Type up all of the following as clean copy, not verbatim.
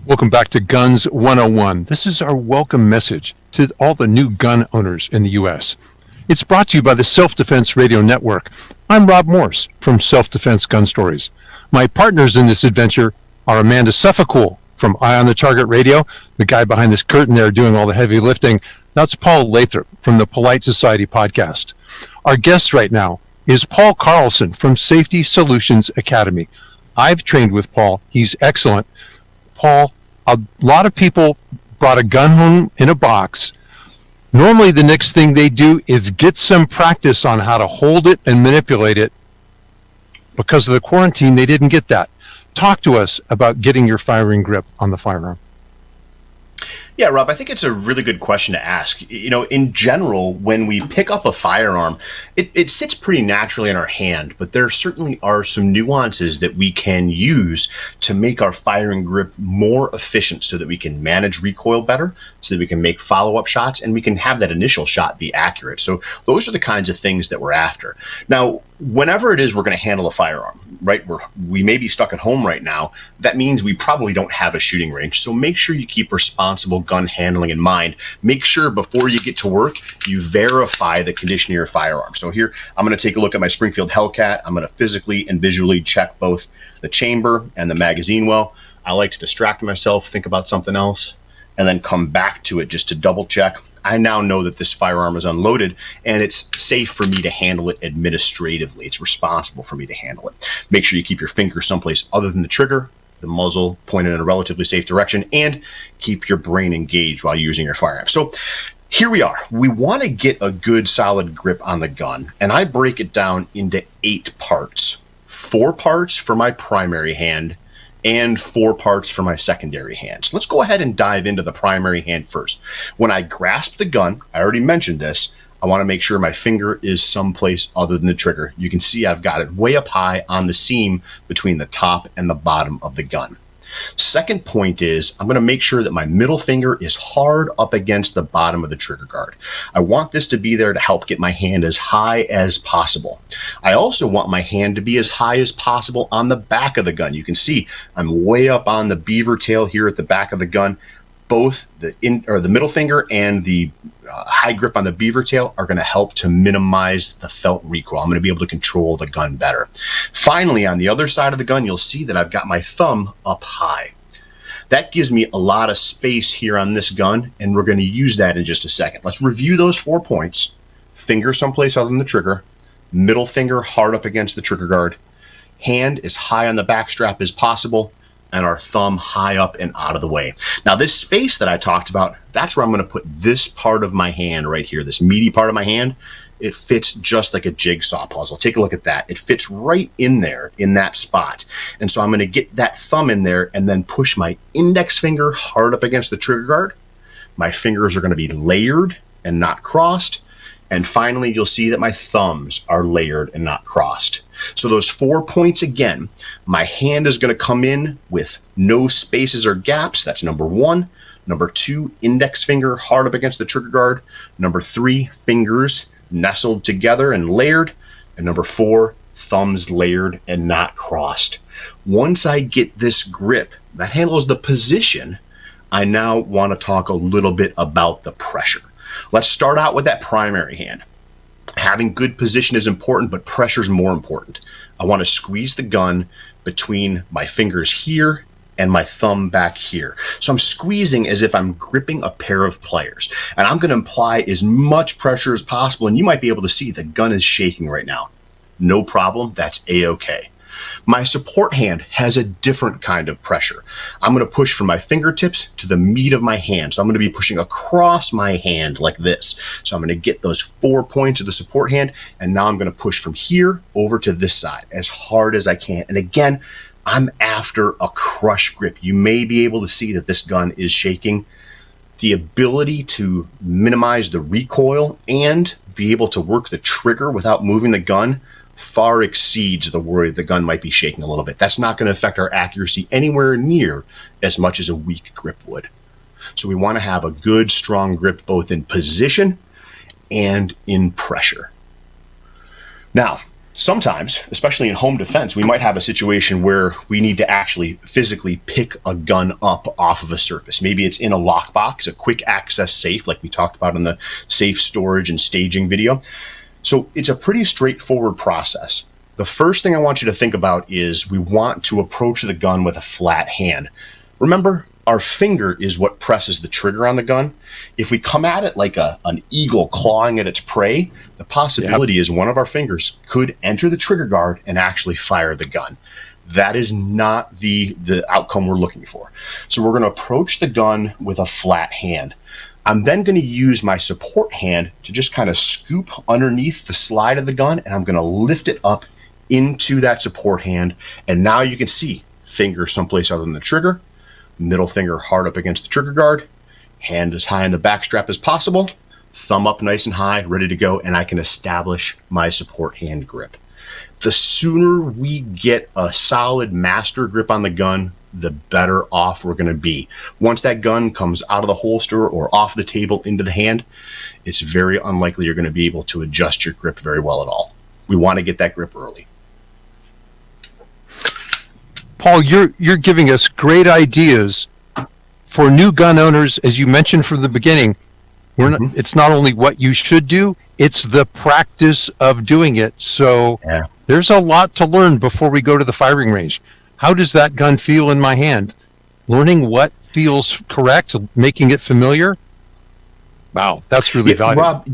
Welcome back to Guns 101. This is our welcome message to all the new gun owners in the U.S. It's brought to you by the Self-Defense Radio Network. I'm Rob Morse from Self-Defense Gun Stories. My partners in this adventure are Amanda Suffolcool from Eye on the Target Radio, the guy behind this curtain there doing all the heavy lifting. That's Paul Lathrop from the Polite Society podcast. Our guest right now is Paul Carlson from Safety Solutions Academy. I've trained with Paul. He's excellent. Paul, a lot of people brought a gun home in a box. Normally, the next thing they do is get some practice on how to hold it and manipulate it. Because of the quarantine, they didn't get that. Talk to us about getting your firing grip on the firearm. Yeah, Rob, I think it's a really good question to ask. You know, in general, when we pick up a firearm, it sits pretty naturally in our hand, but there certainly are some nuances that we can use to make our firing grip more efficient so that we can manage recoil better, so that we can make follow-up shots, and we can have that initial shot be accurate. So those are the kinds of things that we're after. Now, whenever it is we're going to handle a firearm, right, we may be stuck at home right now, that means we probably don't have a shooting range. So make sure you keep responsible gun handling in mind. Make sure before you get to work, you verify the condition of your firearm. So here, I'm going to take a look at my Springfield Hellcat. I'm going to physically and visually check both the chamber and the magazine well. I like to distract myself, think about something else, and then come back to it just to double check. I now know that this firearm is unloaded and it's safe for me to handle it administratively. It's responsible for me to handle it. Make sure you keep your finger someplace other than the trigger, the muzzle pointed in a relatively safe direction, and keep your brain engaged while using your firearm. So here we are. We want to get a good solid grip on the gun, and I break it down into 8 parts. 4 parts for my primary hand and 4 parts for my secondary hand. So let's go ahead and dive into the primary hand first. When I grasp the gun, I already mentioned this, I want to make sure my finger is someplace other than the trigger. You can see I've got it way up high on the seam between the top and the bottom of the gun. Second point is I'm going to make sure that my middle finger is hard up against the bottom of the trigger guard. I want this to be there to help get my hand as high as possible. I also want my hand to be as high as possible on the back of the gun. You can see I'm way up on the beaver tail here at the back of the gun. Both the middle finger and the high grip on the beaver tail are going to help to minimize the felt recoil. I'm going to be able to control the gun better. Finally, on the other side of the gun, you'll see that I've got my thumb up high. That gives me a lot of space here on this gun, and we're going to use that in just a second. Let's review those 4 points. Finger someplace other than the trigger, middle finger hard up against the trigger guard, hand as high on the back strap as possible, and our thumb high up and out of the way. Now, this space that I talked about, that's where I'm going to put this part of my hand right here, this meaty part of my hand. It fits just like a jigsaw puzzle. Take a look at that. It fits right in there in that spot. And so I'm going to get that thumb in there and then push my index finger hard up against the trigger guard. My fingers are going to be layered and not crossed. And finally, you'll see that my thumbs are layered and not crossed. So those 4 points again, my hand is going to come in with no spaces or gaps. That's number 1. Number 2, index finger hard up against the trigger guard. Number 3, fingers nestled together and layered. And number 4, thumbs layered and not crossed. Once I get this grip that handles the position, I now want to talk a little bit about the pressure. Let's start out with that primary hand. Having good position is important, but pressure is more important. I want to squeeze the gun between my fingers here and my thumb back here. So I'm squeezing as if I'm gripping a pair of pliers. And I'm going to apply as much pressure as possible. And you might be able to see the gun is shaking right now. No problem. That's A-okay. My support hand has a different kind of pressure. I'm going to push from my fingertips to the meat of my hand. So I'm going to be pushing across my hand like this. So I'm going to get those 4 points of the support hand. And now I'm going to push from here over to this side as hard as I can. And again, I'm after a crush grip. You may be able to see that this gun is shaking. The ability to minimize the recoil and be able to work the trigger without moving the gun far exceeds the worry the gun might be shaking a little bit. That's not going to affect our accuracy anywhere near as much as a weak grip would. So we want to have a good, strong grip both in position and in pressure. Now, Sometimes, especially in home defense, we might have a situation where we need to actually physically pick a gun up off of a surface. Maybe it's in a lockbox, a quick access safe, like we talked about in the safe storage and staging video. So it's a pretty straightforward process. The first thing I want you to think about is we want to approach the gun with a flat hand. Remember, our finger is what presses the trigger on the gun. If we come at it like an eagle clawing at its prey, the possibility is one of our fingers could enter the trigger guard and actually fire the gun. That is not the outcome we're looking for. So we're going to approach the gun with a flat hand. I'm then going to use my support hand to just kind of scoop underneath the slide of the gun, and I'm going to lift it up into that support hand. And now you can see finger someplace other than the trigger, middle finger hard up against the trigger guard, hand as high in the back strap as possible, thumb up nice and high, ready to go, and I can establish my support hand grip. The sooner we get a solid master grip on the gun, the better off we're going to be. Once that gun comes out of the holster or off the table into the hand, it's very unlikely you're going to be able to adjust your grip very well at all. We want to get that grip early. Paul, you're giving us great ideas for new gun owners. As you mentioned from the beginning, it's not only what you should do, it's the practice of doing it. So there's a lot to learn before we go to the firing range. How does that gun feel in my hand? Learning what feels correct, making it familiar. Wow, that's really valuable. Rob,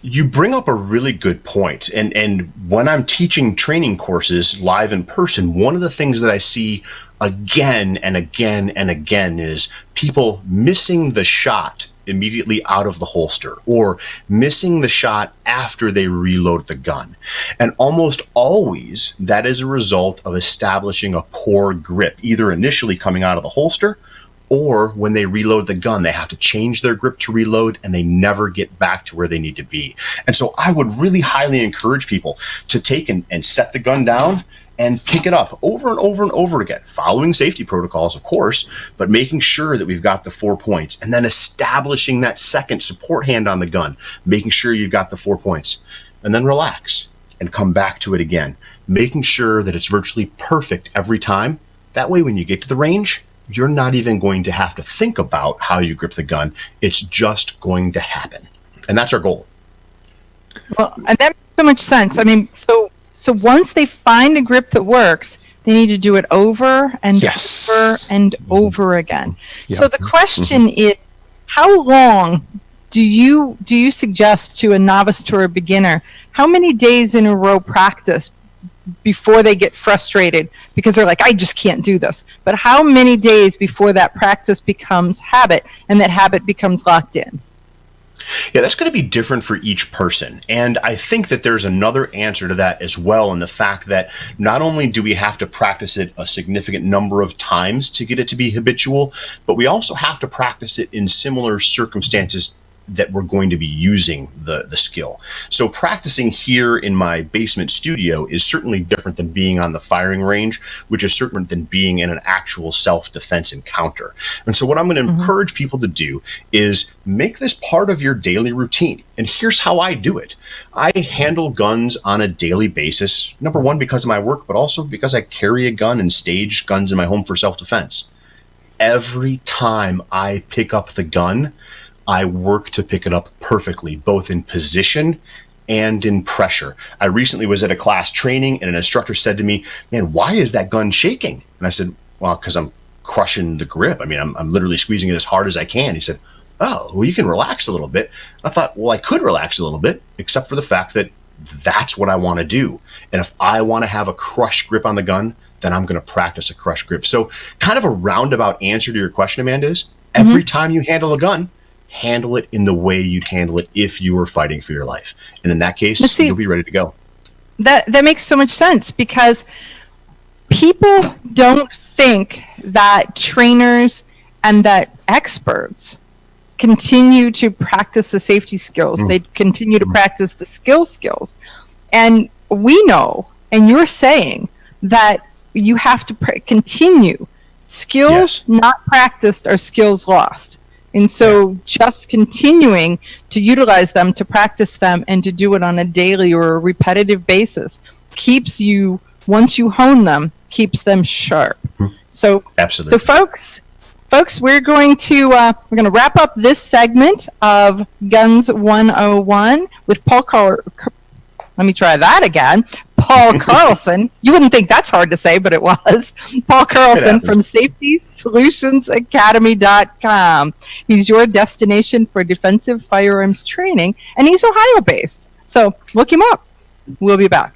you bring up a really good point. And when I'm teaching training courses live in person, one of the things that I see again and again and again is people missing the shot immediately out of the holster or missing the shot after they reload the gun. And almost always that is a result of establishing a poor grip, either initially coming out of the holster or when they reload the gun, they have to change their grip to reload and they never get back to where they need to be. And so I would really highly encourage people to take and set the gun down and pick it up over and over and over again, following safety protocols, of course, but making sure that we've got the 4 points and then establishing that second support hand on the gun, making sure you've got the 4 points, and then relax and come back to it again, making sure that it's virtually perfect every time. That way, when you get to the range, you're not even going to have to think about how you grip the gun. It's just going to happen. And that's our goal. Well, and that makes so much sense. I mean, so once they find a grip that works, they need to do it over and over and over again. Yep. So the question is, how long do you suggest to a novice to a beginner, how many days in a row practice before they get frustrated because they're like, I just can't do this? But how many days before that practice becomes habit and that habit becomes locked in? Yeah, that's going to be different for each person. And I think that there's another answer to that as well, in the fact that not only do we have to practice it a significant number of times to get it to be habitual, but we also have to practice it in similar circumstances that we're going to be using the skill. So practicing here in my basement studio is certainly different than being on the firing range, which is certain than being in an actual self-defense encounter. And so what I'm going to encourage people to do is make this part of your daily routine. And here's how I do it. I handle guns on a daily basis, number one, because of my work, but also because I carry a gun and stage guns in my home for self-defense. Every time I pick up the gun, I work to pick it up perfectly, both in position and in pressure. I recently was at a class training and an instructor said to me, man, why is that gun shaking? And I said, well, because I'm crushing the grip. I mean, I'm literally squeezing it as hard as I can. He said, oh, well, you can relax a little bit. I thought, well, I could relax a little bit, except for the fact that that's what I want to do. And if I want to have a crush grip on the gun, then I'm going to practice a crush grip. So kind of a roundabout answer to your question, Amanda, is every time you handle a gun, handle it in the way you'd handle it if you were fighting for your life. And in that case, you'll be ready to go. That makes so much sense, because people don't think that trainers and that experts continue to practice the safety skills. They continue to practice the skills. And we know, and you're saying that you have to continue. Skills not practiced are skills lost. And so just continuing to utilize them, to practice them, and to do it on a daily or a repetitive basis keeps you, once you hone them, keeps them sharp. So, absolutely. So folks, we're going to wrap up this segment of Guns 101 with let me try that again. Paul Carlson. You wouldn't think that's hard to say, but it was. Paul Carlson from SafetySolutionsAcademy.com. He's your destination for defensive firearms training, and he's Ohio-based. So look him up. We'll be back.